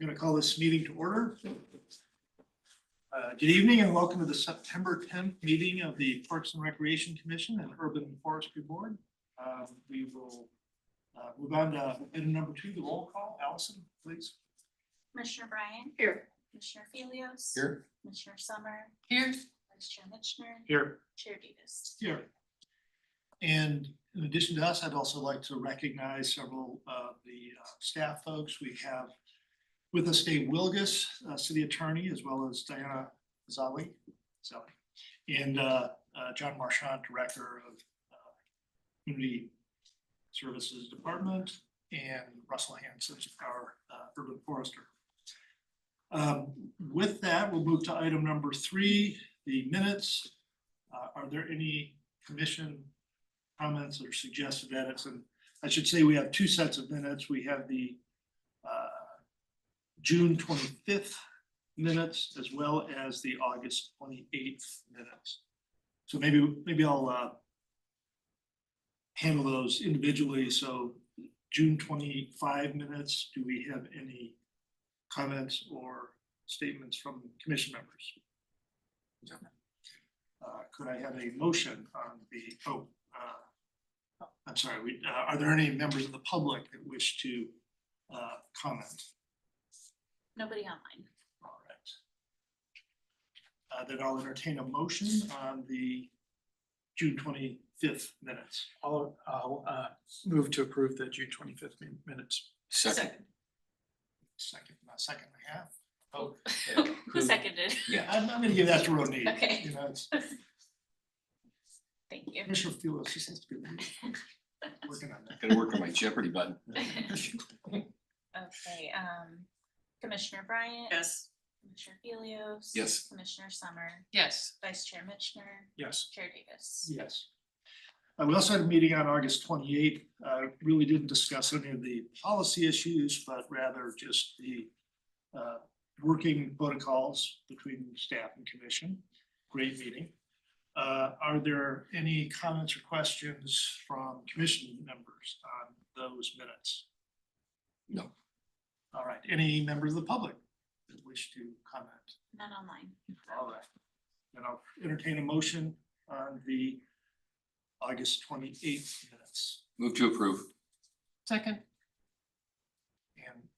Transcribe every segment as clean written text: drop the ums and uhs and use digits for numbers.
I'm going to call this meeting to order. Good evening and welcome to the September 10th meeting of the Parks and Recreation Commission and Urban Forestry Board. We will move on to item number 2, the roll call. Allison, please. Commissioner Bryant. Here. Commissioner Felios. Here. Commissioner Summer. Here. Vice Chair Mitchner. Here. Chair Davis. Here. And in addition to us, I'd also like to recognize several of the staff folks. We have with us Dave Wilgus, City Attorney, as well as Diana Zawi, and John Marchand, Director of Community Services Department, and Russell Hanson, our Urban Forester. With that, we'll move to item number 3, the minutes. Are there any commission comments or suggested edits? And I should say we have 2 sets of minutes. We have the June 25th minutes as well as the August 28th minutes. So maybe I'll handle those individually. So June 25 minutes, do we have any comments or statements from commission members? Could I have a motion on the, I'm sorry, are there any members of the public that wish to comment? Nobody online. All right. Then I'll entertain a motion on the June 25th minutes. I'll move to approve the June 25th minutes. Second. Second and a half. Oh, Who seconded? yeah. I'm gonna give that to Ronnie. Okay. You know, it's Thank you. Commissioner Felios, she seems to be working on that. Gotta work on my Jeopardy button. Okay, Commissioner Bryant. Yes. Commissioner Felios. Yes. Commissioner Summer. Yes. Vice Chair Mitchner. Yes. Chair Davis. Yes. We also had a meeting on August 28th. Really didn't discuss any of the policy issues, but rather just the working protocols between staff and commission. Great meeting. Are there any comments or questions from commission members on those minutes? No. All right. Any members of the public that wish to comment? None online. All right. Then I'll entertain a motion on the August 28th minutes. Move to approve. Second. And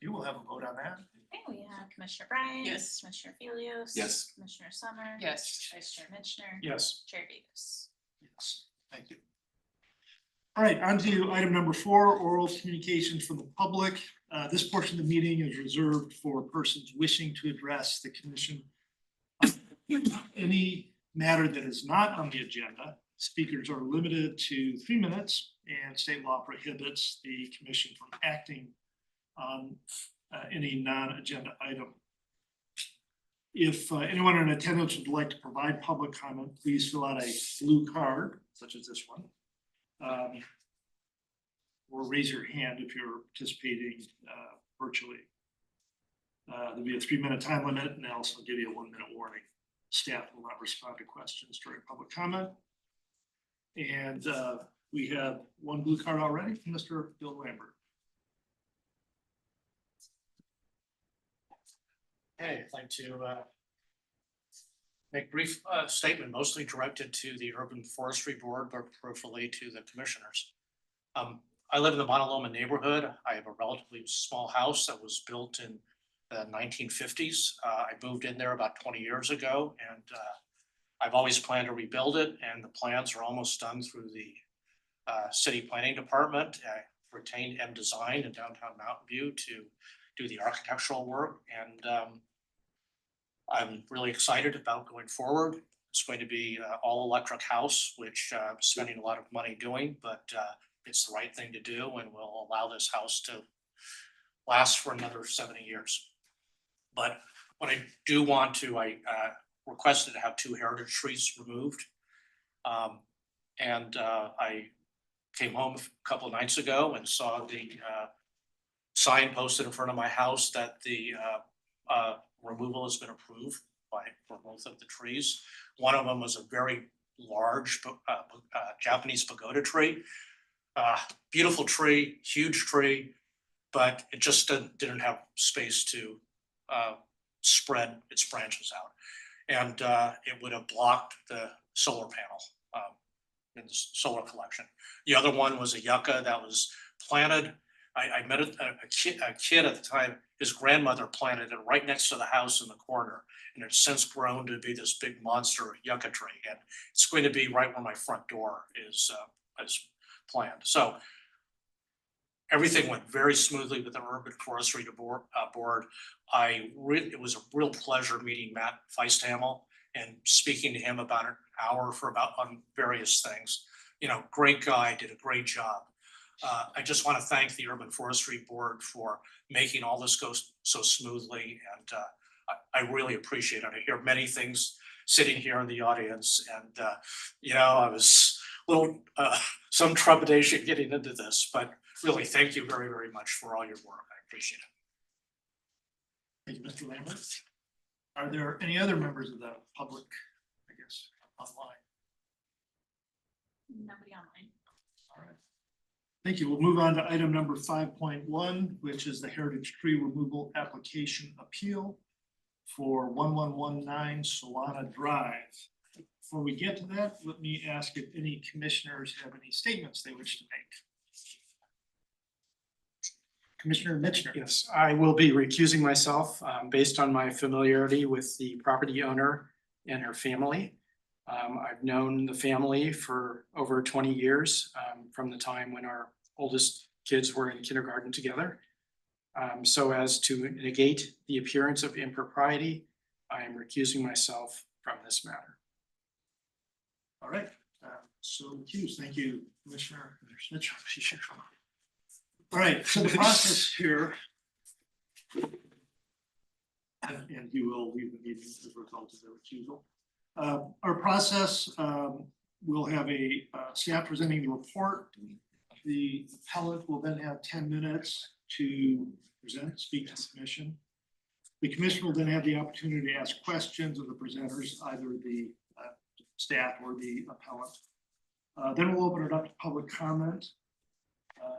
you will have a vote on that. Okay, we have Commissioner Bryant. Yes. Commissioner Felios. Yes. Commissioner Summer. Yes. Vice Chair Mitchner. Yes. Chair Davis. Yes, thank you. All right, on to item number 4, oral communications from the public. This portion of the meeting is reserved for persons wishing to address the commission. Any matter that is not on the agenda, speakers are limited to 3 minutes, and state law prohibits the commission from acting on any non-agenda item. If anyone in attendance would like to provide public comment, please fill out a blue card, such as this one. Or raise your hand if you're participating virtually. There'll be a 3-minute time limit, and they'll also give you a 1-minute warning. Staff will not respond to questions during public comment. And we have 1 blue card already from Mr. Bill Lambert. Hey, I'd like to make a brief statement, mostly directed to the Urban Forestry Board, but peripherally to the commissioners. I live in the Montaloma neighborhood. I have a relatively small house that was built in the 1950s. I moved in there about 20 years ago, and I've always planned to rebuild it, and the plans are almost done through the city planning department. I retained M Design in downtown Mountain View to do the architectural work, and I'm really excited about going forward. It's going to be an all-electric house, which I'm spending a lot of money doing, but it's the right thing to do and will allow this house to last for another 70 years. But what I do want to, I requested to have 2 heritage trees removed. And I came home a couple of nights ago and saw the sign posted in front of my house that the removal has been approved for both of the trees. One of them was a very large Japanese pagoda tree. Beautiful tree, huge tree. but it just didn't have space to spread its branches out. And it would have blocked the solar panel in the solar collection. The other one was a yucca that was planted. I met a kid at the time, his grandmother planted it right next to the house in the corner. And it's since grown to be this big monster yucca tree. And it's going to be right where my front door is planned. So everything went very smoothly with the urban forestry board. It was a real pleasure meeting Matt Feisthamel and speaking to him about an hour on various things. You know, great guy, did a great job. I just want to thank the Urban Forestry Board for making all this go so smoothly, and I really appreciate it. I hear many things sitting here in the audience, and you know, I was a little some trepidation getting into this, but really, thank you very, very much for all your work. I appreciate it. Thank you, Mr. Lambert. Are there any other members of the public, I guess, online? Nobody online. All right. Thank you. We'll move on to item number 5.1, which is the heritage tree removal application appeal for 1119 Solana Drive. Before we get to that, let me ask if any commissioners have any statements they wish to make. Commissioner Mitchner. Yes, I will be recusing myself based on my familiarity with the property owner and her family. I've known the family for over 20 years from the time when our oldest kids were in kindergarten together. So as to negate the appearance of impropriety, I am recusing myself from this matter. All right, so recused. Thank you, Commissioner Mitchell. All right, so the process here, and you will leave the meeting as a result of the recusal. Our process, we'll have a staff presenting the report. The appellant will then have 10 minutes to speak to the commission. The commission will then have the opportunity to ask questions of the presenters, either the staff or the appellant. Then we'll open it up to public comment.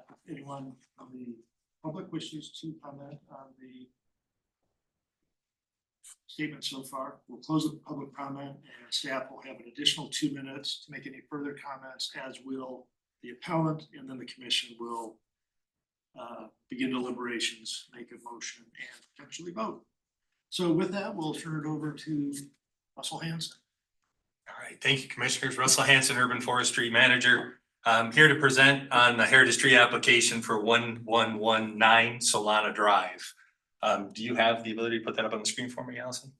If anyone from the public wishes to comment on the statement so far, we'll close the public comment, and staff will have an additional 2 minutes to make any further comments, as will the appellant, and then the commission will begin deliberations, make a motion, and potentially vote. So with that, we'll turn it over to Russell Hanson. All right, thank you, Commissioners. Russell Hanson, Urban Forestry Manager. I'm here to present on the heritage tree application for 1119 Solana Drive. Do you have the ability to put that up on the screen for me, Allison?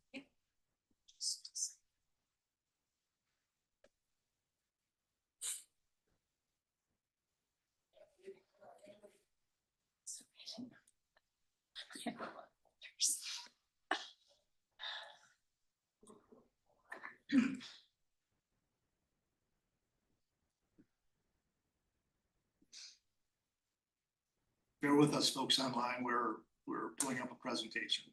Bear with us, folks online. We're pulling up a presentation.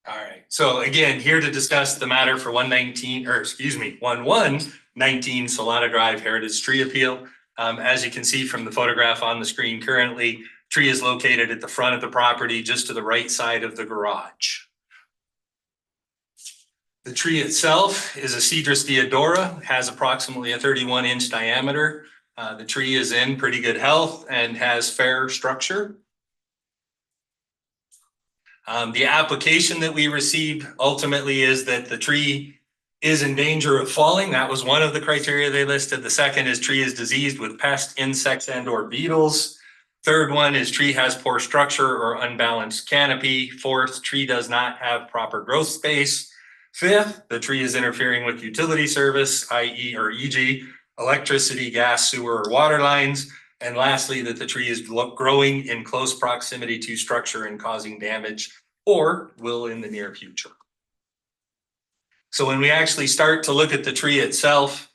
All right, so again, here to discuss the matter for 1119 Solana Drive Heritage Tree Appeal. As you can see from the photograph on the screen currently, tree is located at the front of the property, just to the right side of the garage. The tree itself is a Cedrus deodora, has approximately a 31-inch diameter. The tree is in pretty good health and has fair structure. The application that we received ultimately is that the tree is in danger of falling. That was one of the criteria they listed. The second is tree is diseased with pest, insects, and or beetles. Third one is tree has poor structure or unbalanced canopy. Fourth, tree does not have proper growth space. Fifth, the tree is interfering with utility service, i.e. or e.g. electricity, gas, sewer, or water lines. And lastly, that the tree is growing in close proximity to structure and causing damage or will in the near future. So when we actually start to look at the tree itself,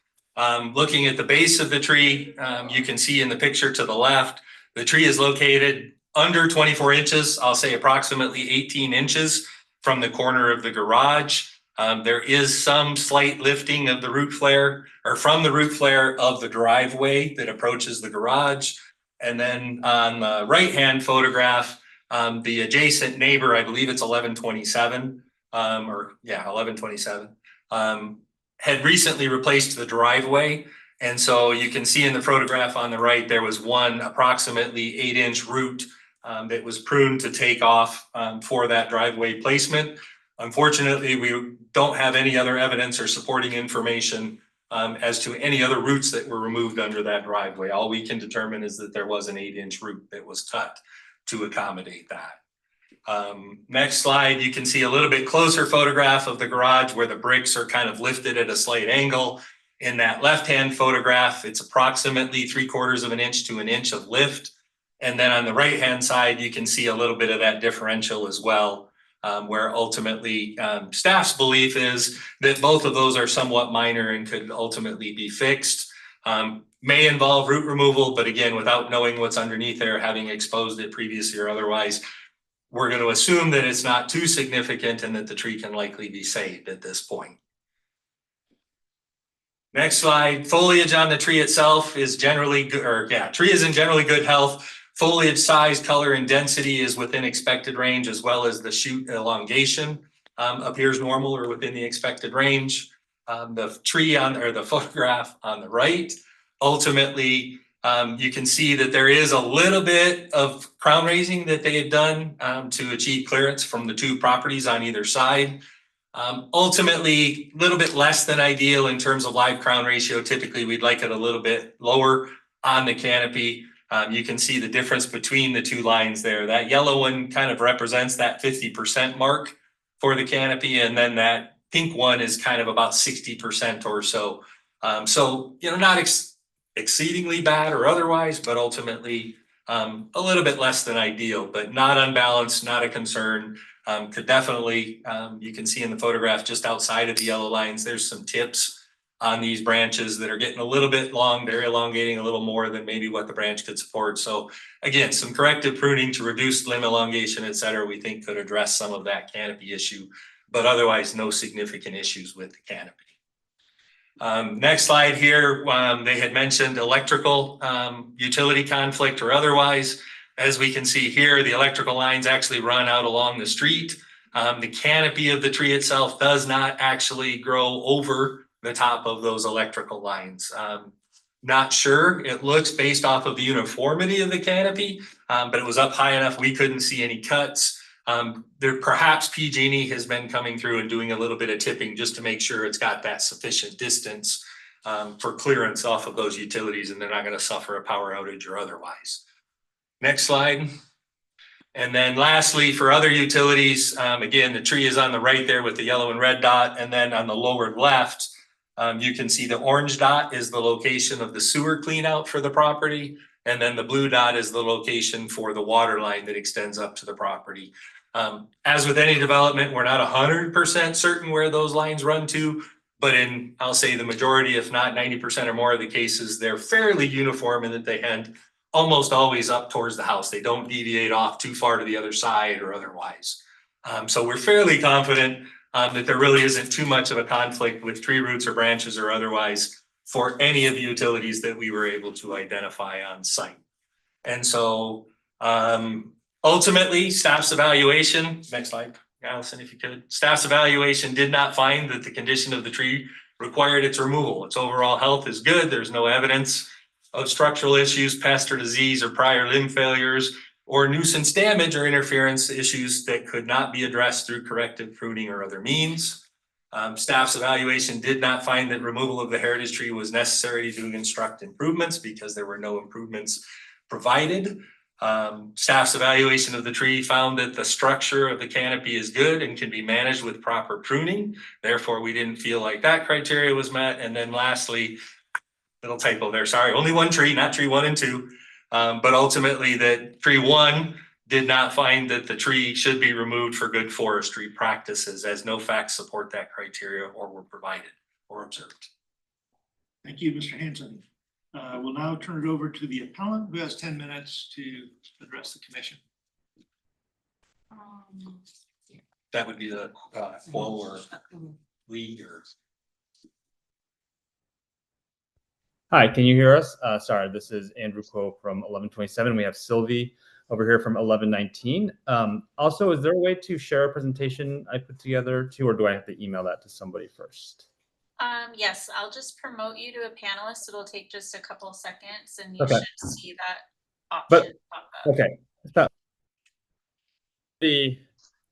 looking at the base of the tree, you can see in the picture to the left, the tree is located under 24 inches, I'll say approximately 18 inches from the corner of the garage. There is some slight lifting of the root flare or from the root flare of the driveway that approaches the garage. And then on the right-hand photograph, the adjacent neighbor, I believe it's 1127, 1127, had recently replaced the driveway. And so you can see in the photograph on the right, there was one approximately 8-inch root that was pruned to take off for that driveway placement. Unfortunately, we don't have any other evidence or supporting information as to any other roots that were removed under that driveway. All we can determine is that there was an 8-inch root that was cut to accommodate that. Next slide, you can see a little bit closer photograph of the garage where the bricks are kind of lifted at a slight angle. In that left-hand photograph, it's approximately 3/4 of an inch to an inch of lift. And then on the right-hand side, you can see a little bit of that differential as well, where ultimately staff's belief is that both of those are somewhat minor and could ultimately be fixed. May involve root removal, but again, without knowing what's underneath there, having exposed it previously or otherwise, we're going to assume that it's not too significant and that the tree can likely be saved at this point. Next slide, foliage on the tree itself is generally good, tree is in generally good health. Foliage size, color, and density is within expected range, as well as the shoot elongation appears normal or within the expected range. The tree or the photograph on the right, ultimately, you can see that there is a little bit of crown raising that they had done to achieve clearance from the two properties on either side. Ultimately, a little bit less than ideal in terms of live crown ratio. Typically, we'd like it a little bit lower on the canopy. You can see the difference between the two lines there. That yellow one kind of represents that 50% mark for the canopy, and then that pink one is kind of about 60% or so. So, not exceedingly bad or otherwise, but ultimately a little bit less than ideal, but not unbalanced, not a concern. Could definitely, you can see in the photograph just outside of the yellow lines, there's some tips on these branches that are getting a little bit long. They're elongating a little more than maybe what the branch could support. So again, some corrective pruning to reduce limb elongation, et cetera, we think could address some of that canopy issue, but otherwise no significant issues with the canopy. Next slide here, they had mentioned electrical utility conflict or otherwise. As we can see here, the electrical lines actually run out along the street. The canopy of the tree itself does not actually grow over the top of those electrical lines. Not sure, it looks based off of the uniformity of the canopy, but it was up high enough we couldn't see any cuts. There perhaps PG&E has been coming through and doing a little bit of tipping just to make sure it's got that sufficient distance for clearance off of those utilities and they're not going to suffer a power outage or otherwise. Next slide. And then lastly, for other utilities, again, the tree is on the right there with the yellow and red dot. And then on the lower left, you can see the orange dot is the location of the sewer clean out for the property. And then the blue dot is the location for the water line that extends up to the property. As with any development, we're not 100% certain where those lines run to, but in, I'll say the majority, if not 90% or more of the cases, they're fairly uniform in that they end almost always up towards the house. They don't deviate off too far to the other side or otherwise. So we're fairly confident that there really isn't too much of a conflict with tree roots or branches or otherwise for any of the utilities that we were able to identify on site. And so ultimately, staff's evaluation, next slide, Allison, if you could. Staff's evaluation did not find that the condition of the tree required its removal. Its overall health is good. There's no evidence of structural issues, pest or disease, or prior limb failures, or nuisance damage or interference issues that could not be addressed through corrective pruning or other means. Staff's evaluation did not find that removal of the heritage tree was necessary to instruct improvements because there were no improvements provided. Staff's evaluation of the tree found that the structure of the canopy is good and can be managed with proper pruning. Therefore, we didn't feel like that criteria was met. And then lastly, little typo there, sorry, only one tree, not tree 1 and 2. But ultimately that tree 1 did not find that the tree should be removed for good forestry practices, as no facts support that criteria or were provided or observed. Thank you, Mr. Hanson. We'll now turn it over to the appellant, who has 10 minutes to address the commission. That would be the Quo or Lee or. Hi, can you hear us? Sorry, this is Andrew Quo from 1127. We have Sylvie over here from 1119. Also, is there a way to share a presentation I put together too, or do I have to email that to somebody first? Yes, I'll just promote you to a panelist. It'll take just a couple seconds and you Okay. should see that But- option pop up. Okay. Stop.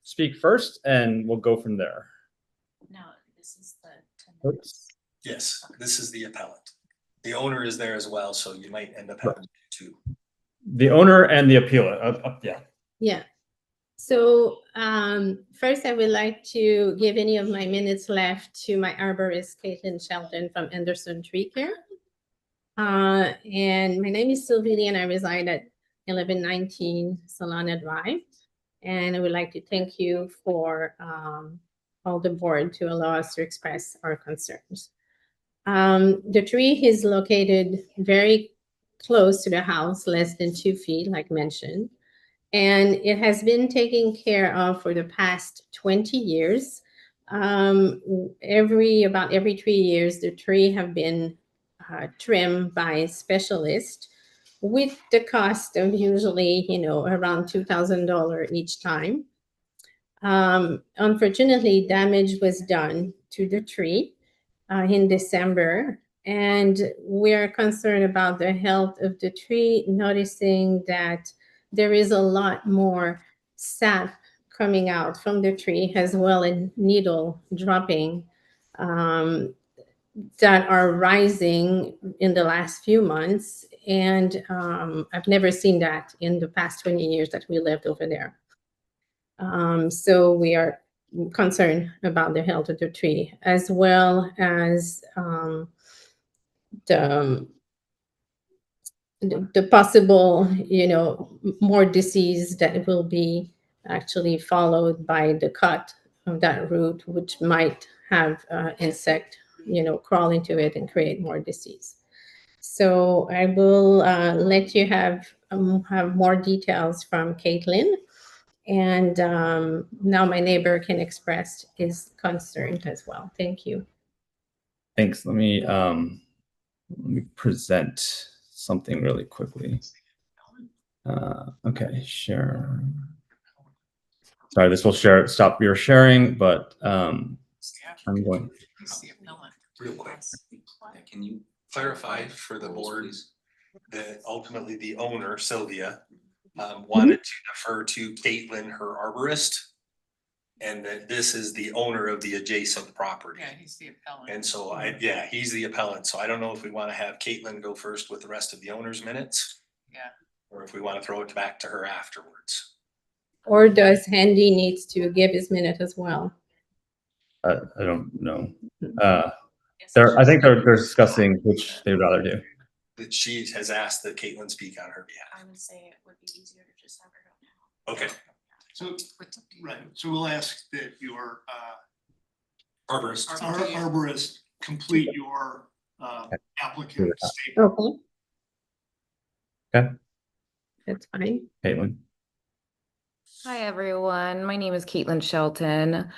Speak first and we'll go from there. No, this is the 10 minutes. Oops. Yes, this is the appellant. The owner is there as well, so you might end up having two. The owner and the appealer. Yeah. Yeah. So first I would like to give any of my minutes left to my arborist, Caitlin Shelton from Anderson Tree Care. And my name is Sylvie Lee and I reside at 1119 Solana Drive. And I would like to thank you for all the board to allow us to express our concerns. The tree is located very close to the house, less than 2 feet, like mentioned. And it has been taken care of for the past 20 years. About every 3 years, the tree have been trimmed by specialists with the cost of usually, around $2,000 each time. Unfortunately, damage was done to the tree in December, and we are concerned about the health of the tree, noticing that there is a lot more sap coming out from the tree, as well as needle dropping that are rising in the last few months. And I've never seen that in the past 20 years that we lived over there. So we are concerned about the health of the tree, as well as the possible, more disease that will be actually followed by the cut of that root, which might have insect, crawl into it and create more disease. So I will let you have more details from Caitlin. And now my neighbor can express his concern as well. Thank you. Thanks. Let me present something really quickly. Okay, share. Sorry, this will stop your sharing, but I'm going. Real quick, can you clarify for the board that ultimately the owner, Sylvia, wanted to defer to Caitlin, her arborist, and that this is the owner of the adjacent property? Yeah, he's the appellant. And so he's the appellant, so I don't know if we want to have Caitlin go first with the rest of the owner's minutes. Yeah. Or if we want to throw it back to her afterwards. Or does Handy needs to give his minute as well? I don't know. Yes, I think they're discussing which they'd rather do. That she has asked that Caitlin speak on her behalf. I would say it would be easier to just have her go now. Okay, So, right, so we'll ask that your arborist. arborist complete your applicant statement. Okay. Okay. That's fine. Caitlin. Hi, everyone. My name is Caitlin Shelton.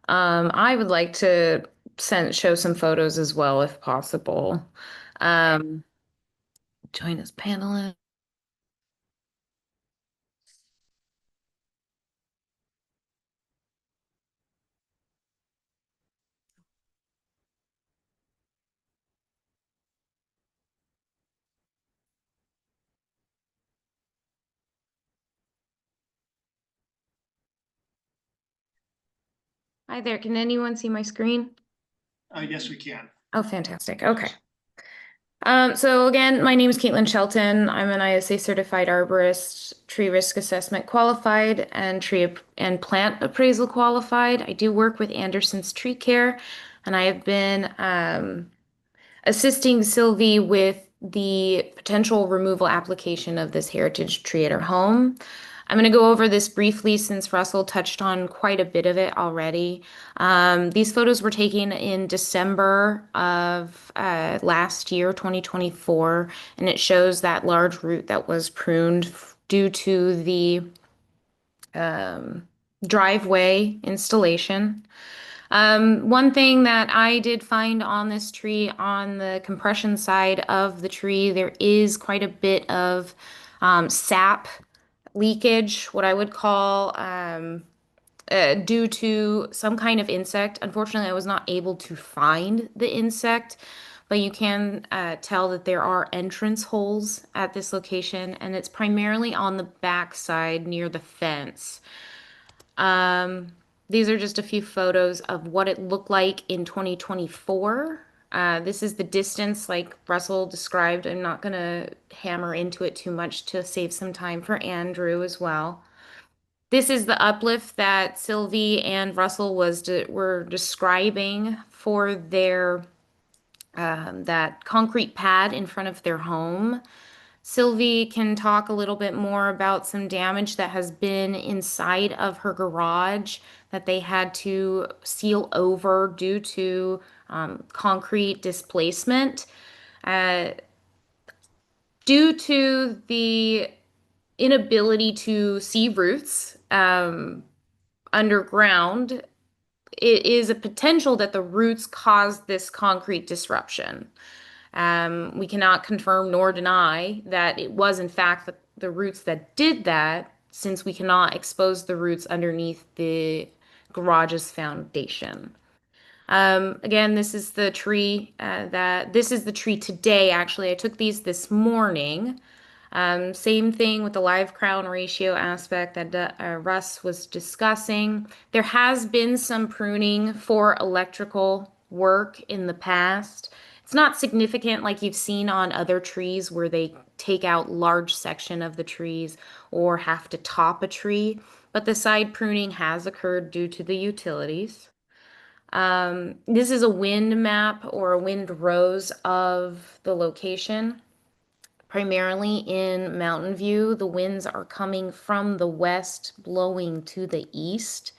I would like to show some photos as well, if possible. Join as panelist. Hi there. Can anyone see my screen? Yes, we can. Oh, fantastic. Okay. So again, my name is Caitlin Shelton. I'm an ISA certified arborist, tree risk assessment qualified, and tree and plant appraisal qualified. I do work with Anderson's Tree Care, and I have been assisting Sylvie with the potential removal application of this heritage tree at her home. I'm going to go over this briefly since Russell touched on quite a bit of it already. These photos were taken in December of last year, 2024, and it shows that large root that was pruned due to the driveway installation. One thing that I did find on this tree, on the compression side of the tree, there is quite a bit of sap leakage, what I would call due to some kind of insect. Unfortunately, I was not able to find the insect, but you can tell that there are entrance holes at this location, and it's primarily on the back side near the fence. These are just a few photos of what it looked like in 2024. This is the distance like Russell described. I'm not going to hammer into it too much to save some time for Andrew as well. This is the uplift that Sylvie and Russell were describing for their that concrete pad in front of their home. Sylvie can talk a little bit more about some damage that has been inside of her garage that they had to seal over due to concrete displacement. Due to the inability to see roots underground, it is a potential that the roots caused this concrete disruption. We cannot confirm nor deny that it was in fact the roots that did that, since we cannot expose the roots underneath the garage's foundation. Again, this is the tree this is the tree today. Actually, I took these this morning. Same thing with the live crown ratio aspect that Russ was discussing. There has been some pruning for electrical work in the past. It's not significant like you've seen on other trees where they take out large section of the trees or have to top a tree, but the side pruning has occurred due to the utilities. This is a wind map or a wind rose of the location. Primarily in Mountain View, the winds are coming from the west, blowing to the east.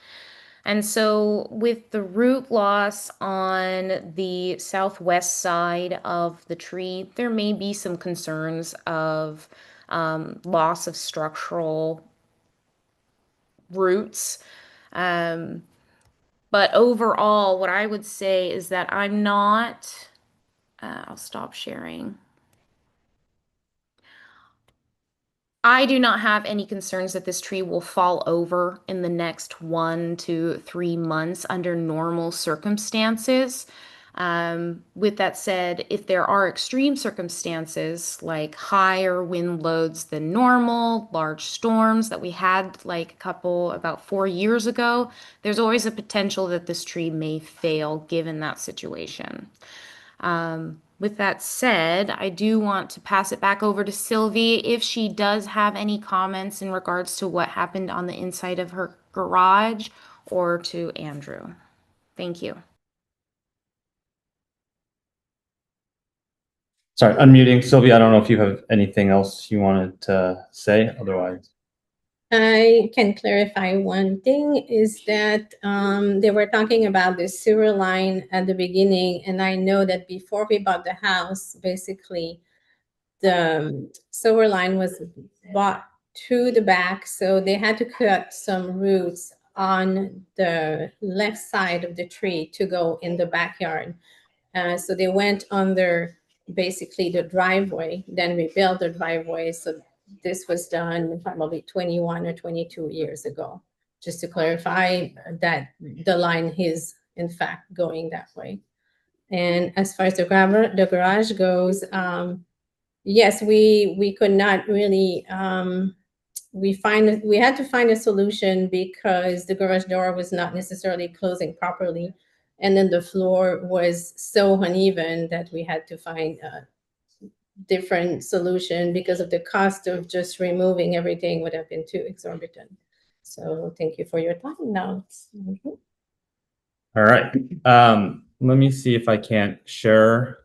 And so with the root loss on the southwest side of the tree, there may be some concerns of loss of structural roots. But overall, what I would say is that I'm not, I'll stop sharing. I do not have any concerns that this tree will fall over in the next 1 to 3 months under normal circumstances. With that said, if there are extreme circumstances like higher wind loads than normal, large storms that we had like a couple about 4 years ago, there's always a potential that this tree may fail given that situation. With that said, I do want to pass it back over to Sylvie if she does have any comments in regards to what happened on the inside of her garage, or to Andrew. Thank you. Sorry, unmuting. Sylvia, I don't know if you have anything else you wanted to say, otherwise. I can clarify one thing is that they were talking about the sewer line at the beginning, and I know that before we bought the house, basically the sewer line was bought to the back, so they had to cut some roots on the left side of the tree to go in the backyard. So they went under basically the driveway, then we built the driveway. So this was done probably 21 or 22 years ago, just to clarify that the line is in fact going that way. And as far as the garage goes, yes, we could not really, we had to find a solution because the garage door was not necessarily closing properly. And then the floor was so uneven that we had to find a different solution because of the cost of just removing everything would have been too exorbitant. So thank you for your time now. All right. Let me see if I can't share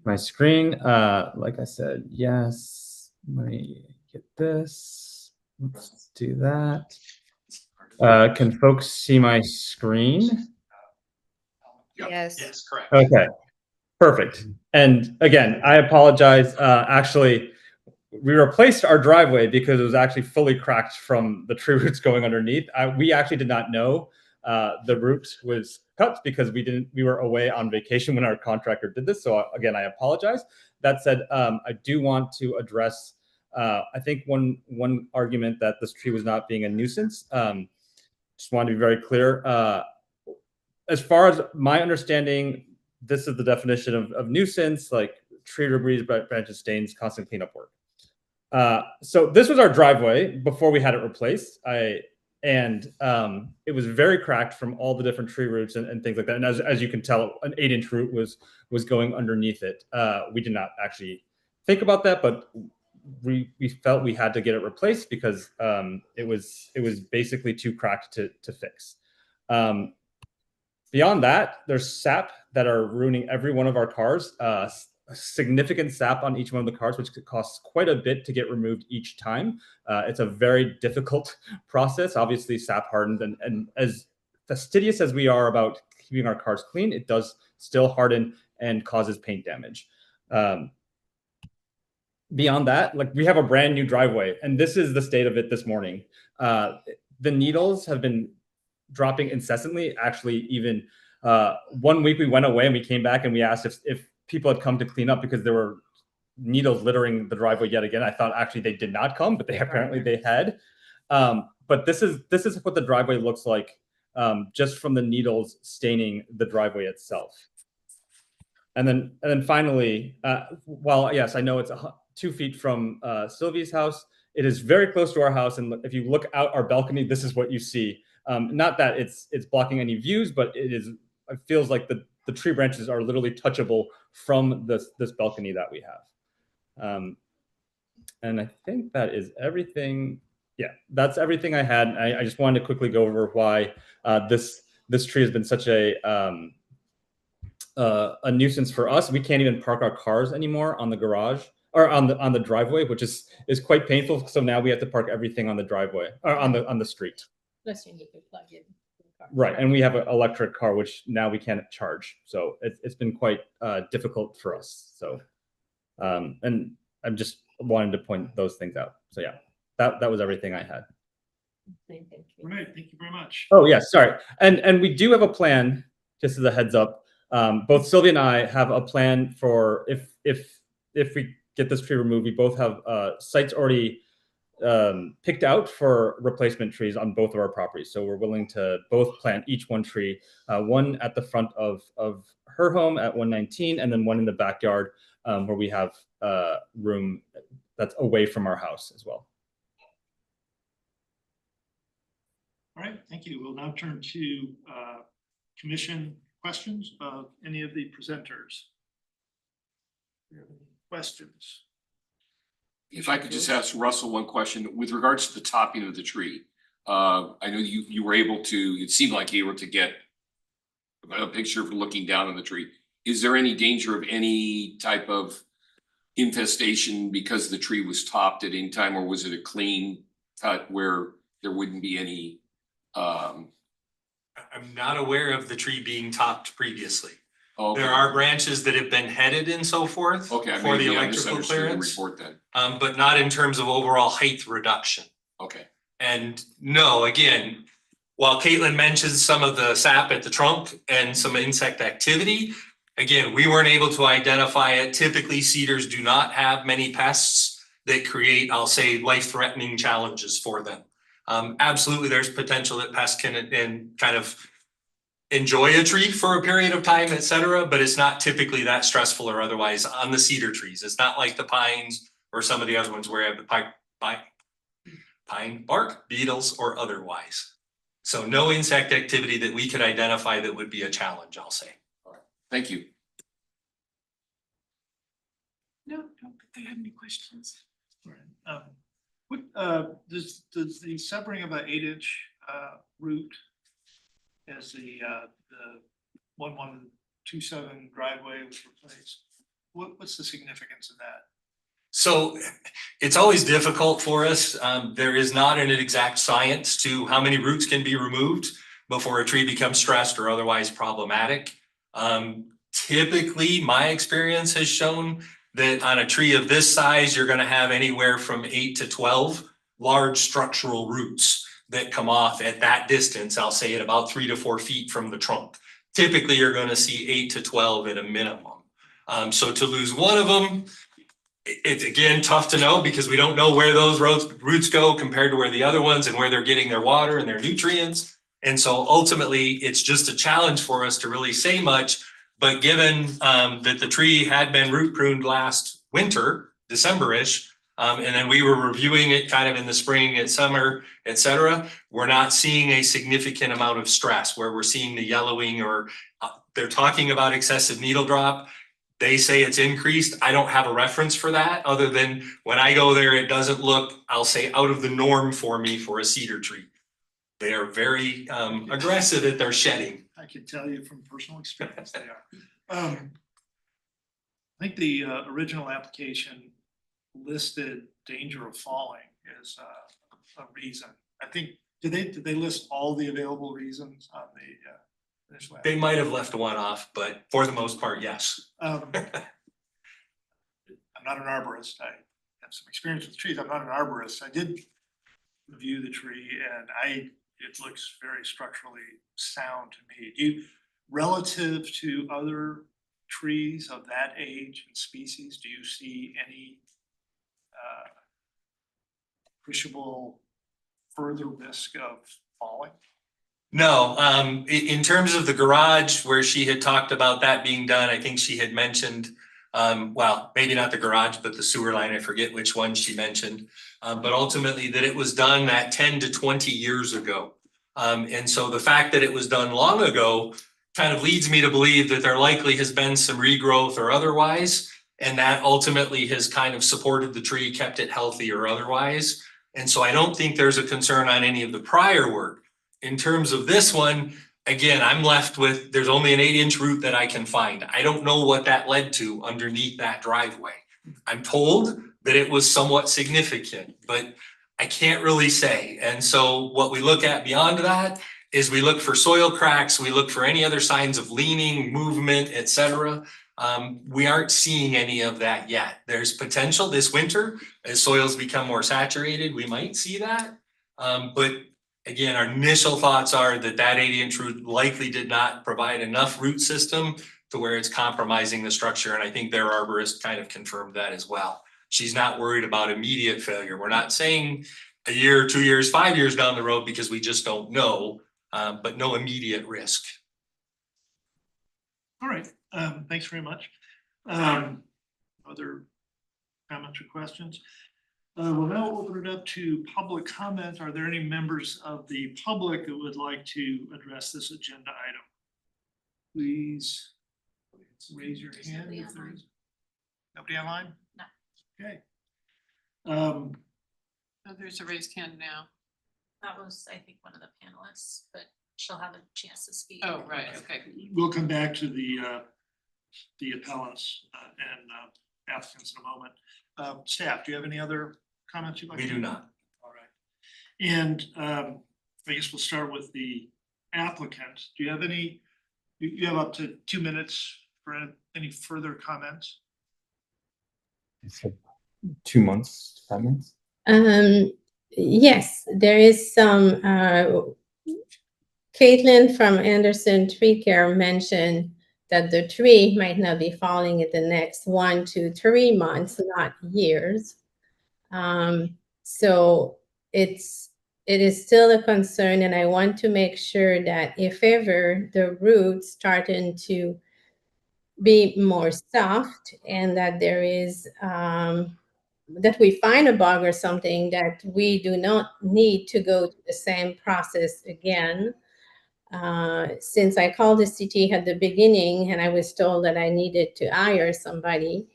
my screen. Like I said, yes. Let me get this. Let's do that. Can folks see my screen? Yes. Correct. Okay, perfect. And again, I apologize. Actually, we replaced our driveway because it was actually fully cracked from the tree roots going underneath. We actually did not know the root was cut because we were away on vacation when our contractor did this. So again, I apologize. That said, I do want to address, I think one argument that this tree was not being a nuisance. Just want to be very clear. As far as my understanding, this is the definition of nuisance, like tree debris, branches, stains, constant cleanup work. So this was our driveway before we had it replaced. It was very cracked from all the different tree roots and things like that. And as you can tell, an 8-inch root was going underneath it. We did not actually think about that, but we felt we had to get it replaced because it was basically too cracked to fix. Beyond that, there's sap that are ruining every one of our cars. Significant sap on each one of the cars, which costs quite a bit to get removed each time. It's a very difficult process. Obviously, sap hardened, and as fastidious as we are about keeping our cars clean, it does still harden and causes paint damage. Beyond that, like we have a brand new driveway, and this is the state of it this morning. The needles have been dropping incessantly. Actually, even 1 week we went away and we came back and we asked if people had come to clean up because there were needles littering the driveway yet again. I thought actually they did not come, but they had. But this is what the driveway looks like just from the needles staining the driveway itself. And then finally, while yes, I know it's 2 feet from Sylvie's house, it is very close to our house. And if you look out our balcony, this is what you see. Not that it's blocking any views, but it feels like the tree branches are literally touchable from this balcony that we have. And I think that is everything. Yeah, that's everything I had. I just wanted to quickly go over why this tree has been such a nuisance for us. We can't even park our cars anymore on the garage or on the driveway, which is quite painful. So now we have to park everything on the driveway or on the street. Plus you need to plug in. Right, and we have an electric car, which now we can't charge. So it's been quite difficult for us. So, and I'm just wanted to point those things out. So yeah, that was everything I had. Right, thank you very much. Oh yeah, sorry. And we do have a plan, just as a heads up. Both Sylvia and I have a plan for if we get this tree removed, we both have sites already picked out for replacement trees on both of our properties. So we're willing to both plant each one tree, one at the front of her home at 119, and then one in the backyard where we have room that's away from our house as well. All right, thank you. We'll now turn to commission questions of any of the presenters. Do you have any questions? If I could just ask Russell one question with regards to the topping of the tree. I know you were able to, it seemed like you were able to get a picture of looking down on the tree. Is there any danger of any type of infestation because the tree was topped at any time, or was it a clean cut where there wouldn't be any? I'm not aware of the tree being topped previously. Okay. There are branches that have been headed and so forth Okay, for the maybe I electrical misunderstood the clearance, report then. but not in terms of overall height reduction. Okay. And no, again, while Caitlin mentions some of the sap at the trunk and some insect activity, again, we weren't able to identify it. Typically, cedars do not have many pests that create, I'll say, life-threatening challenges for them. Absolutely, there's potential that pests can kind of enjoy a tree for a period of time, et cetera, but it's not typically that stressful or otherwise on the cedar trees. It's not like the pines or some of the other ones where you have the pine bark, beetles, or otherwise. So no insect activity that we could identify that would be a challenge, I'll say. All right. Thank you. No, don't think I have any questions. All right. Does the severing of an 8-inch root as the 1127 driveway was replaced? What's the significance of that? So it's always difficult for us. There is not an exact science to how many roots can be removed before a tree becomes stressed or otherwise problematic. Typically, my experience has shown that on a tree of this size, you're gonna have anywhere from 8 to 12 large structural roots that come off at that distance. I'll say at about 3 to 4 feet from the trunk. Typically, you're gonna see 8 to 12 at a minimum. So to lose one of them, it's again tough to know because we don't know where those roots go compared to where the other ones and where they're getting their water and their nutrients. And so ultimately, it's just a challenge for us to really say much. But given that the tree had been root pruned last winter, December-ish, and then we were reviewing it kind of in the spring and summer, et cetera, we're not seeing a significant amount of stress where we're seeing the yellowing or they're talking about excessive needle drop. They say it's increased. I don't have a reference for that other than when I go there, it doesn't look, I'll say, out of the norm for me for a cedar tree. They are very aggressive at their shedding. I can tell you from personal experience they are. I think the original application listed danger of falling as a reason. I think, did they list all the available reasons on the initial They application? might have left one off, but for the most part, yes. I'm not an arborist. I have some experience with trees. I'm not an arborist. I did review the tree and it looks very structurally sound to me. Do you, relative to other trees of that age and species, do you see any appreciable further risk of falling? No, in terms of the garage where she had talked about that being done, I think she had mentioned, well, maybe not the garage, but the sewer line, I forget which one she mentioned. But ultimately that it was done that 10 to 20 years ago. And so the fact that it was done long ago kind of leads me to believe that there likely has been some regrowth or otherwise. And that ultimately has kind of supported the tree, kept it healthy or otherwise. And so I don't think there's a concern on any of the prior work. In terms of this one, again, I'm left with, there's only an 8-inch root that I can find. I don't know what that led to underneath that driveway. I'm told that it was somewhat significant, but I can't really say. And so what we look at beyond that is we look for soil cracks, we look for any other signs of leaning, movement, et cetera. We aren't seeing any of that yet. There's potential this winter as soils become more saturated, we might see that. But again, our initial thoughts are that that 8-inch root likely did not provide enough root system to where it's compromising the structure. And I think their arborist kind of confirmed that as well. She's not worried about immediate failure. We're not saying a year, 2 years, 5 years down the road because we just don't know, but no immediate risk. All right, thanks very much. Other comments or questions? We'll now open it up to public comment. Are there any members of the public that would like to address this agenda item? Please raise your hand if there is. Nobody online? No. Okay. Oh, there's a raised hand now. That was, I think, one of the panelists, but she'll have a chance to speak. Oh, right, okay. We'll come back to the appellants and applicants in a moment. Staff, do you have any other comments you'd like to We make? do not. All right. And I guess we'll start with the applicant. Do you have any, you have up to 2 minutes for any further comments? It's like 2 months, 5 months. Yes, there is some, Caitlin from Anderson Tree Care mentioned that the tree might not be falling in the next 1 to 3 months, not years. So it is still a concern, and I want to make sure that if ever the roots starting to be more soft and that there is that we find a bug or something, that we do not need to go through the same process again. Since I called the city at the beginning and I was told that I needed to hire somebody,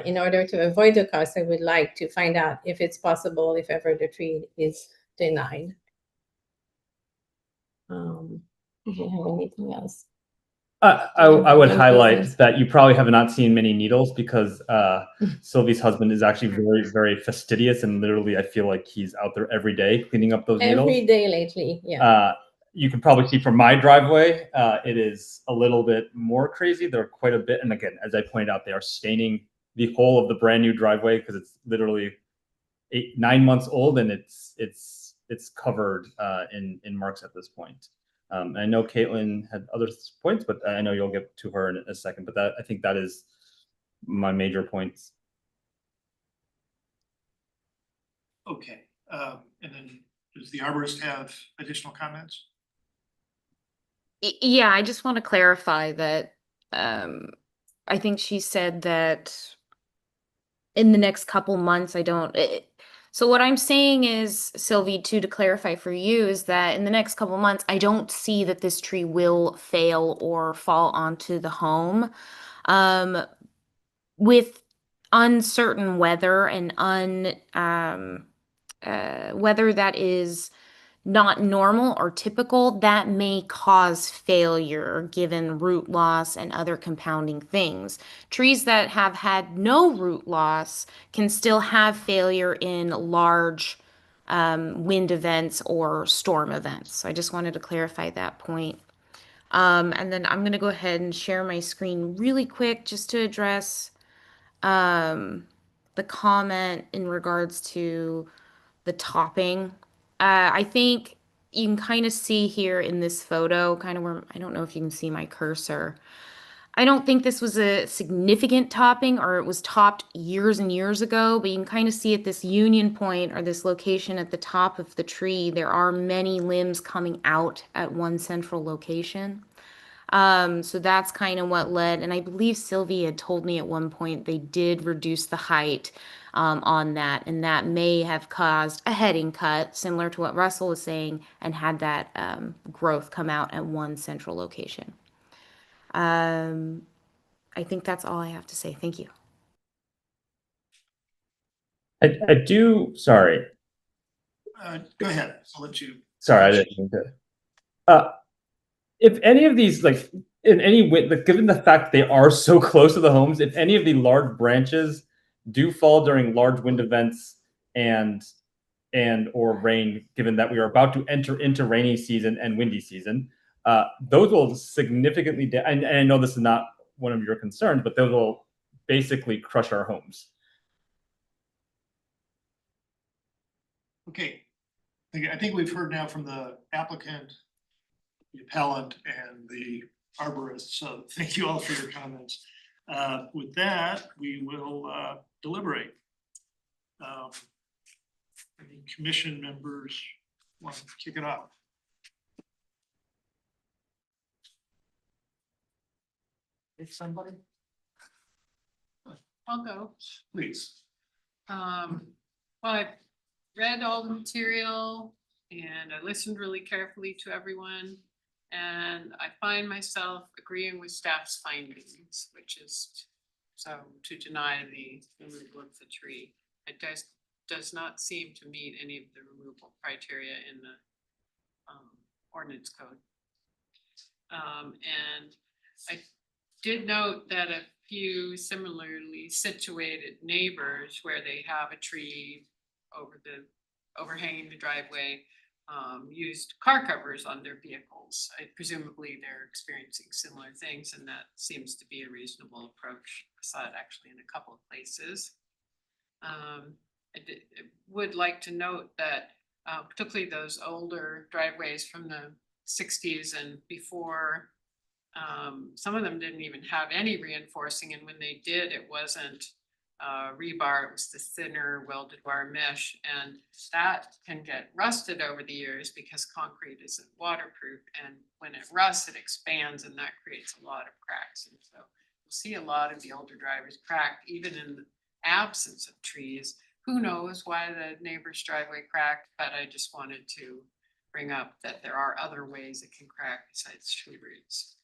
in order to avoid the cost, I would like to find out if it's possible, if ever the tree is denied. Do you have anything else? I would Thank you, highlight sis. that you probably have not seen many needles because Sylvie's husband is actually very, very fastidious, and literally I feel like he's out there every day cleaning up those needles. Every day lately, yeah. You can probably see from my driveway, it is a little bit more crazy. There are quite a bit, and again, as I pointed out, they are staining the whole of the brand new driveway because it's literally 9 months old, and it's covered in marks at this point. I know Caitlin had other points, but I know you'll get to her in a second. But I think that is my major points. Okay, and then does the arborist have additional comments? Yeah, I just want to clarify that I think she said that in the next couple months, so what I'm saying is, Sylvie, to clarify for you, is that in the next couple months, I don't see that this tree will fail or fall onto the home. With uncertain weather and weather that is not normal or typical, that may cause failure given root loss and other compounding things. Trees that have had no root loss can still have failure in large wind events or storm events. So I just wanted to clarify that point. And then I'm going to go ahead and share my screen really quick just to address the comment in regards to the topping. I think you can kind of see here in this photo, kind of where, I don't know if you can see my cursor. I don't think this was a significant topping, or it was topped years and years ago, but you can kind of see at this union point or this location at the top of the tree, there are many limbs coming out at one central location. So that's kind of what led, and I believe Sylvie had told me at one point they did reduce the height on that, and that may have caused a heading cut, similar to what Russell was saying, and had that growth come out at one central location. I think that's all I have to say. Thank you. I do. Sorry. Go ahead, I'll let you. Sorry, I didn't mean to. If any of these, like in any way, like, given the fact they are so close to the homes, if any of the large branches do fall during large wind events and or rain, given that we are about to enter into rainy season and windy season, those will significantly, and I know this is not one of your concerns, but those will basically crush our homes. Okay, I think we've heard now from the applicant, the appellant, and the arborist, so thank you all for your comments. With that, we will deliberate. Any commission members want to kick it off? If somebody, I'll go. please. Well, I've read all the material and I listened really carefully to everyone. And I find myself agreeing with staff's findings, which is so to deny the removal of the tree. It does not seem to meet any of the removal criteria in the ordinance code. And I did note that a few similarly situated neighbors where they have a tree overhanging the driveway used car covers on their vehicles. Presumably they're experiencing similar things, and that seems to be a reasonable approach. I saw it actually in a couple of places. I would like to note that particularly those older driveways from the 60s and before, some of them didn't even have any reinforcing, and when they did, it wasn't rebar, it was the thinner welded wire mesh, and that can get rusted over the years because concrete isn't waterproof, and when it rusts, it expands, and that creates a lot of cracks. And so you'll see a lot of the older drivers cracked, even in the absence of trees. Who knows why the neighbor's driveway cracked, but I just wanted to bring up that there are other ways it can crack besides tree roots.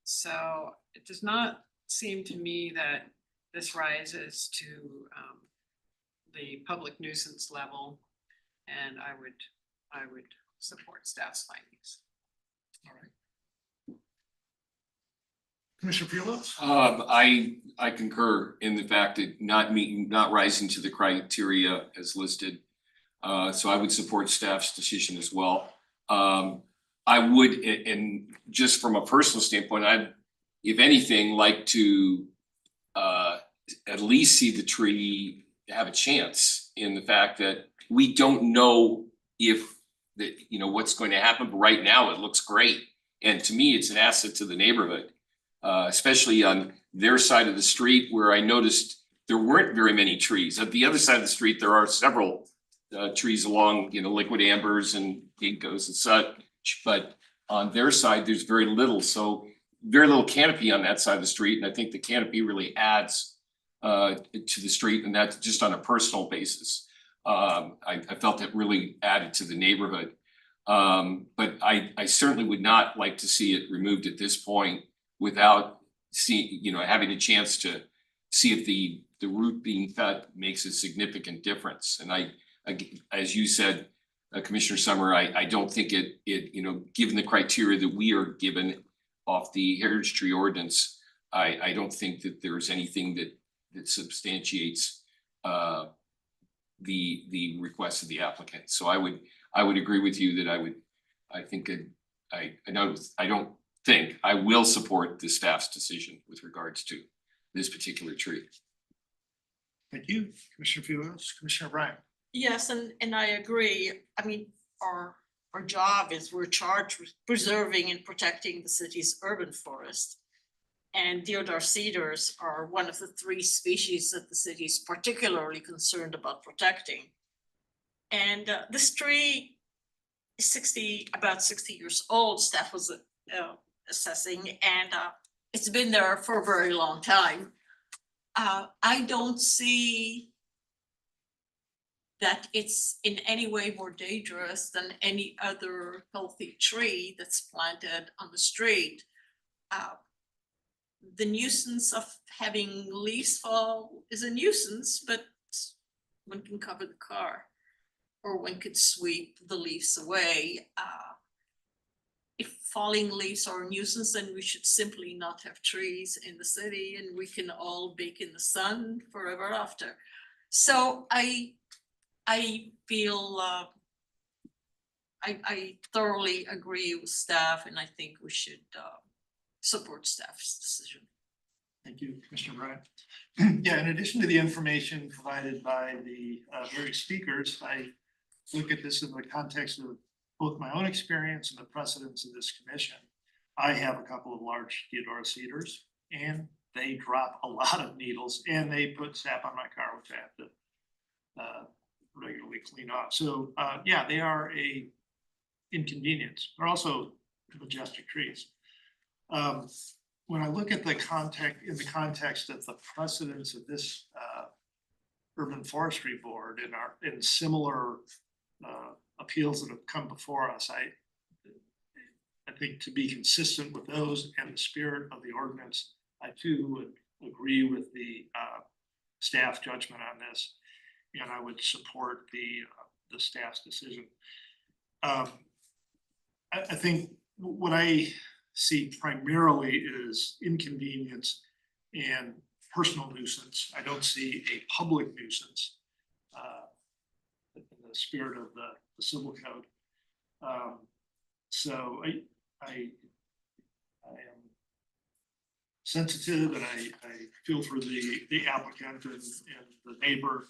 So it does not seem to me that this rises to the public nuisance level, and I would support staff's findings. All right. Commissioner Fulos? I concur in the fact that not rising to the criteria as listed. So I would support staff's decision as well. I would, and just from a personal standpoint, I'd, if anything, like to at least see the tree have a chance in the fact that we don't know if that, you know, what's going to happen, but right now it looks great. And to me, it's an asset to the neighborhood, especially on their side of the street where I noticed there weren't very many trees. At the other side of the street, there are several trees along, you know, liquid ambers and ginkgos and such, but on their side, there's very little. So very little canopy on that side of the street. And I think the canopy really adds to the street, and that's just on a personal basis. I felt it really added to the neighborhood. But I certainly would not like to see it removed at this point without having a chance to see if the root being cut makes a significant difference. And as you said, Commissioner Summer, I don't think it, given the criteria that we are given off the heritage tree ordinance, I don't think that there's anything that substantiates the request of the applicant. So I would agree with you that I will support the staff's decision with regards to this particular tree. Thank you, Commissioner Fulos. Commissioner Bryant? Yes, and I agree. I mean, our job is we're charged with preserving and protecting the city's urban forest. And deodar cedars are one of the 3 species that the city is particularly concerned about protecting. And this tree is about 60 years old, staff was assessing, and it's been there for a very long time. I don't see that it's in any way more dangerous than any other healthy tree that's planted on the street. The nuisance of having leaves fall is a nuisance, but one can cover the car or one could sweep the leaves away. If falling leaves are a nuisance, then we should simply not have trees in the city and we can all bake in the sun forever after. So I feel I thoroughly agree with staff, and I think we should support staff's decision. Thank you, Commissioner Bryant. Yeah, in addition to the information provided by the various speakers, I look at this in the context of both my own experience and the precedents of this commission. I have a couple of large deodar cedars, and they drop a lot of needles, and they put sap on my car, which I have to regularly clean off. So yeah, they are a inconvenience. They're also majestic trees. When I look at the context of the precedents of this urban forestry board and similar appeals that have come before us, I think to be consistent with those and the spirit of the ordinance, I too would agree with the staff judgment on this, and I would support the staff's decision. I think what I see primarily is inconvenience and personal nuisance. I don't see a public nuisance in the spirit of the civil code. So I am sensitive, and I feel for the applicant and the neighbor.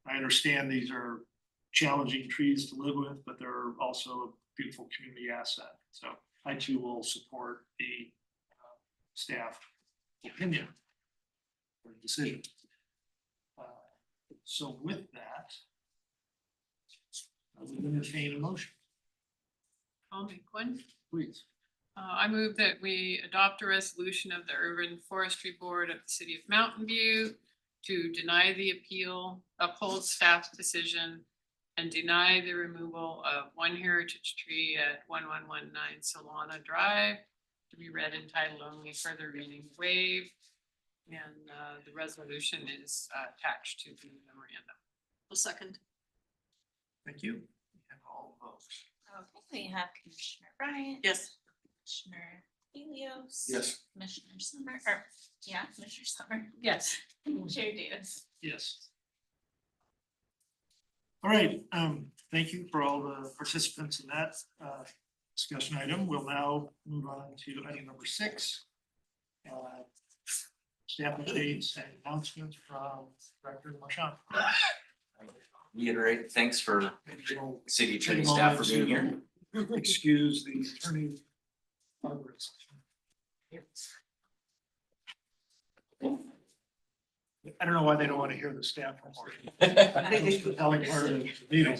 I understand these are challenging trees to live with, but they're also a beautiful community asset. So I too will support the staff opinion or decision. So with that, I would entertain a motion, I'll make one. please. I move that we adopt a resolution of the Urban Forestry Board of the City of Mountain View to deny the appeal, uphold staff's decision, and deny the removal of one heritage tree at 1119 Solana Drive to be read in title only, further reading waived. And the resolution is attached to the memorandum. A second. Thank you. And all votes. Okay, we have Commissioner Bryant. Yes. Commissioner Helios. Yes. Commissioner Summer, or, yeah, Commissioner Summer, Yes. Chair Davis. Yes. All right, thank you for all the participants in that discussion item. We'll now move on to item number 6. Staff updates and announcements from Director Marchand. Reiterate, thanks for city Take attorney a staff for moment being here. to excuse the attorney. I don't know why they don't want to hear the staff report. Most compelling part of the meeting.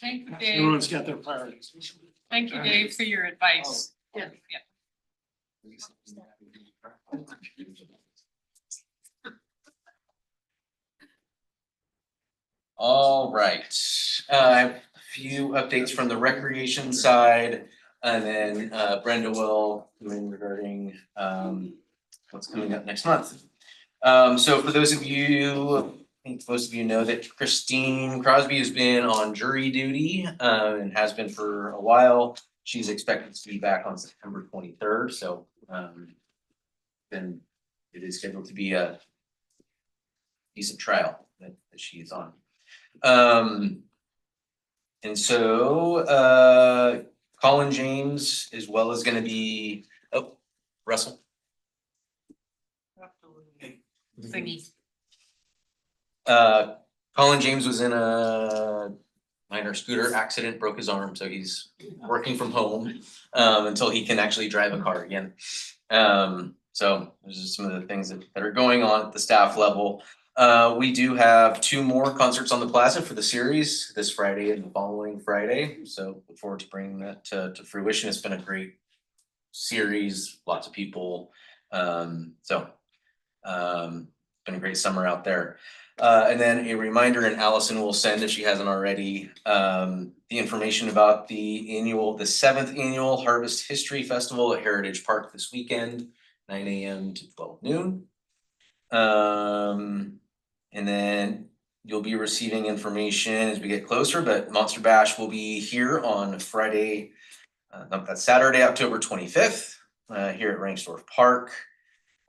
Thank you, Dave. Everyone's got their priorities. Thank you, Dave, for your advice. Yeah. All right, a few updates from the recreation side, and then Brenda will go in regarding what's coming up next month. So for those of you, I think most of you know that Christine Crosby has been on jury duty and has been for a while. She's expected to be back on September 23rd, so then it is scheduled to be a decent trial that she is on. And so Colin James as well is gonna be, oh, Russell. Thingy. Colin James was in a minor scooter accident, broke his arm, so he's working from home until he can actually drive a car again. So there's just some of the things that are going on at the staff level. We do have 2 more concerts on the plaza for the series this Friday and the following Friday, so look forward to bringing that to fruition. It's been a great series, lots of people, been a great summer out there. And then a reminder, and Allison will send, if she hasn't already, the information about the 7th annual Harvest History Festival at Heritage Park this weekend, 9 a.m. to 12 noon. And then you'll be receiving information as we get closer, but Monster Bash will be here on Friday, that's Saturday, October 25th, here at Ranksdorf Park.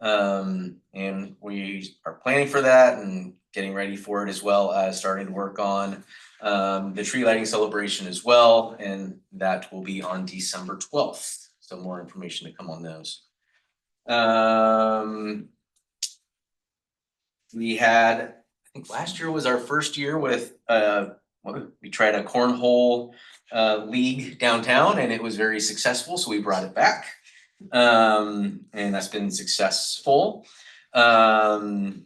And we are planning for that and getting ready for it, as well as starting to work on the tree lighting celebration as well, and that will be on December 12th. So more information to come on those. We had, I think last year was our first year with we tried a cornhole league downtown, and it was very successful, so we brought it back. And that's been successful. And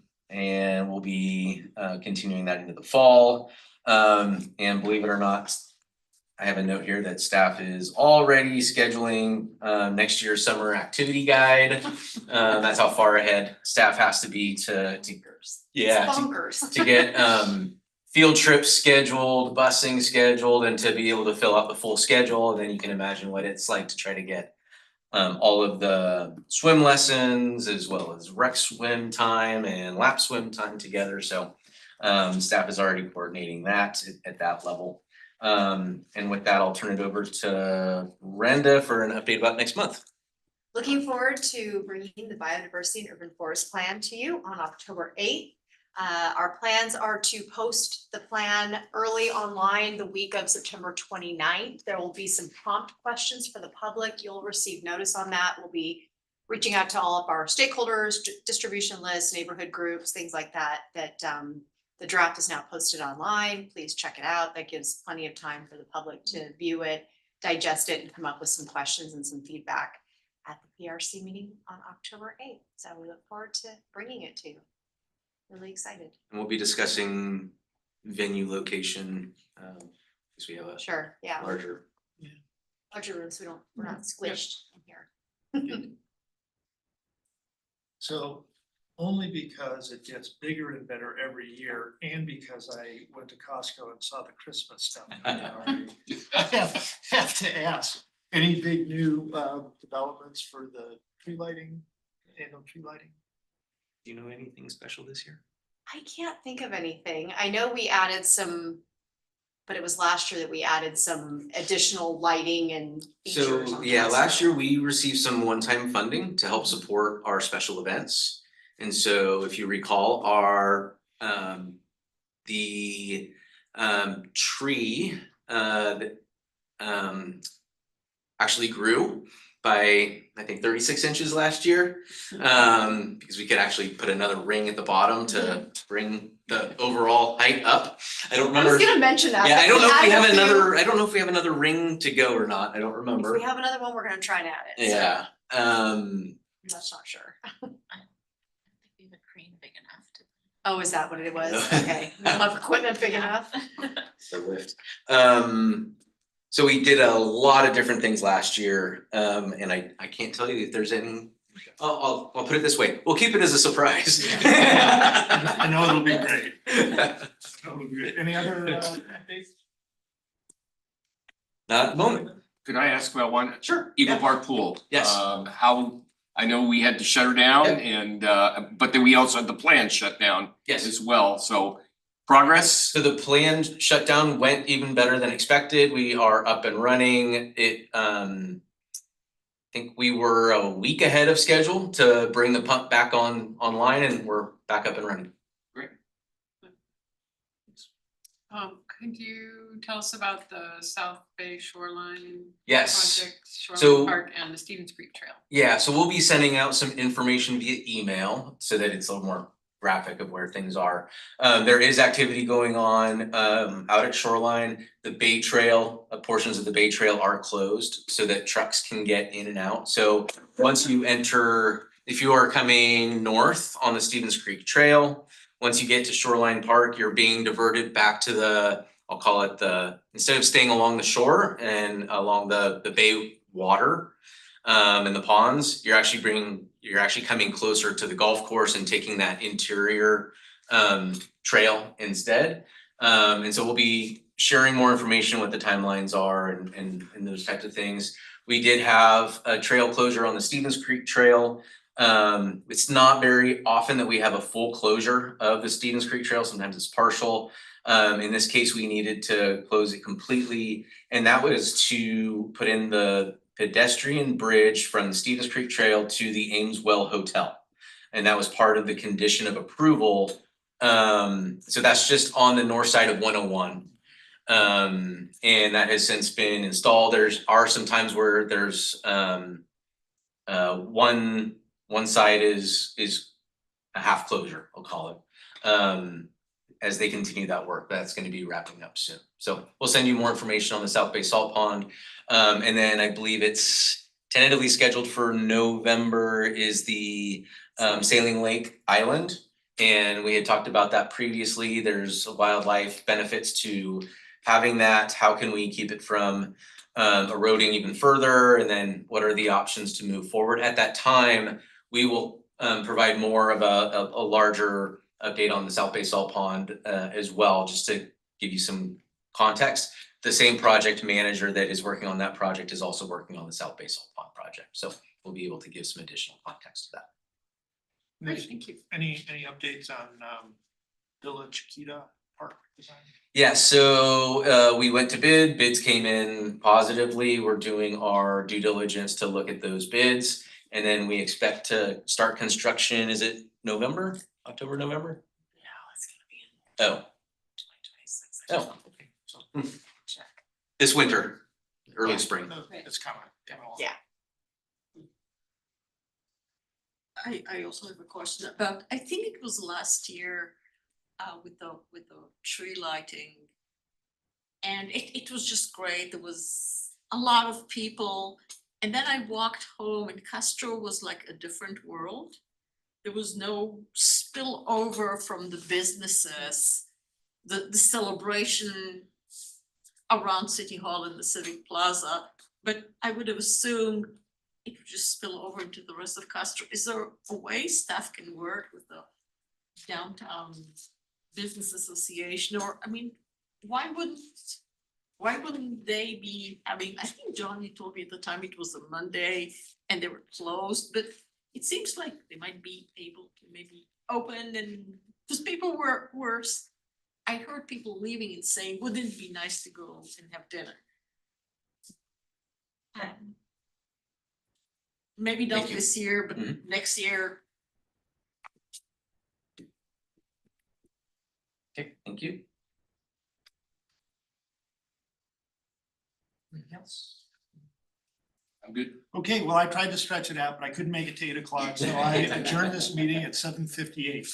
we'll be continuing that into the fall. And believe it or not, I have a note here that staff is already scheduling next year's summer activity guide. That's how far ahead staff has to be to get field trips scheduled, busing scheduled, and to be able to fill out the full schedule. And then you can imagine what it's like to try to get all of the swim lessons, as well as rec swim time and lap swim time together. So staff is already coordinating that at that level. And with that, I'll turn it over to Brenda for an update about next month. Looking forward to bringing the Biodiversity and Urban Forest Plan to you on October 8th. Our plans are to post the plan early online the week of September 29th. There will be some prompt questions for the public. You'll receive notice on that. We'll be reaching out to all of our stakeholders, distribution lists, neighborhood groups, things like that, the draft is now posted online. Please check it out. That gives plenty of time for the public to view it, digest it, and come up with some questions and some feedback at the PRC meeting on October 8th. So we look forward to bringing it to you. Really excited. And we'll be discussing venue location, because we have a Sure, yeah. larger. Larger rooms, we're not squished in here. So only because it gets bigger and better every year, and because I went to Costco and saw the Christmas stuff. I have to ask, any big new developments for the tree lighting, annual tree lighting? Do you know anything special this year? I can't think of anything. I know we added some but it was last year that we added some additional lighting and features So, on yeah, Castro. last year we received some one-time funding to help support our special events. And so if you recall, our the tree that actually grew by, I think, 36 inches last year. Because we could actually put another ring at the bottom to bring the overall height up. I don't I was remember. gonna mention that. Yeah, but I don't know if we added have a few. another, I don't know if we have another ring to go or not, I don't If remember. we have another one, we're gonna try and add it. so Yeah, I'm just not sure. I think we have a crane big enough to. Oh, is that what it was? No. Okay, we don't have equipment big enough. the lift. So we did a lot of different things last year, and I can't tell you if there's any, I'll put it this way, we'll keep it as a surprise. I know it'll be great. It'll be great. Any other updates? Not at the moment. Could I ask about one? Sure. Eagle Yeah. Park Pool. Yes. How, I know we had to shut her down Yep. and, but then we also had the plant shut down Yes. as well, so progress? So the planned shutdown went even better than expected. We are up and running. I think we were a week ahead of schedule to bring the pump back online and we're back up and running. Could you tell us about the South Bay Shoreline Yes. project, So- Shoreline Park and the Stevens Creek Trail? Yeah, so we'll be sending out some information via email so that it's a little more graphic of where things are. There is activity going on out at Shoreline. The Bay Trail, portions of the Bay Trail are closed so that trucks can get in and out. So once you enter, if you are coming north on the Stevens Creek Trail, once you get to Shoreline Park, you're being diverted back to the, I'll call it instead of staying along the shore and along the bay water and the ponds, you're actually coming closer to the golf course and taking that interior trail instead. And so we'll be sharing more information what the timelines are and those types of things. We did have a trail closure on the Stevens Creek Trail. It's not very often that we have a full closure of the Stevens Creek Trail. Sometimes it's partial. In this case, we needed to close it completely, and that was to put in the pedestrian bridge from the Stevens Creek Trail to the Ameswell Hotel. And that was part of the condition of approval. So that's just on the north side of 101. And that has since been installed. There's some times where there's one side is a half closure, I'll call it. As they continue that work, that's gonna be wrapping up soon. So we'll send you more information on the South Bay Salt Pond. And then I believe it's tentatively scheduled for November is the Sailing Lake Island. And we had talked about that previously. There's wildlife benefits to having that. How can we keep it from eroding even further? And then what are the options to move forward? At that time, we will provide more of a larger update on the South Bay Salt Pond as well, just to give you some context. The same project manager that is working on that project is also working on the South Bay Salt Pond project. So we'll be able to give some additional context to that. Great, thank you. Any updates on Villa Chiquita Park design? Yeah, so we went to bid, bids came in positively. We're doing our due diligence to look at those bids. And then we expect to start construction, is it November, October, November? No, it's gonna be in Oh, 2026. Oh. Okay, so Check. this winter, early Yeah. spring. it's coming along. Yeah. I also have a question about, I think it was last year, with the tree lighting. And it was just great, there was a lot of people, and then I walked home and Castro was like a different world. There was no spillover from the businesses, the celebration around City Hall and the Civic Plaza, but I would have assumed it would just spill over into the rest of Castro. Is there a way staff can work with the downtown business association, or, I mean, why wouldn't they be, I mean, I think Johnny told me at the time it was a Monday and they were closed, but it seems like they might be able to maybe open and, because people were I heard people leaving and saying, wouldn't it be nice to go and have dinner? Maybe not Thank you. this year, but Mhm. next year. Okay, thank you. Anything else? I'm good. Okay, well, I tried to stretch it out, but I couldn't make it to 8 o'clock, so I adjourned this meeting at 7:58.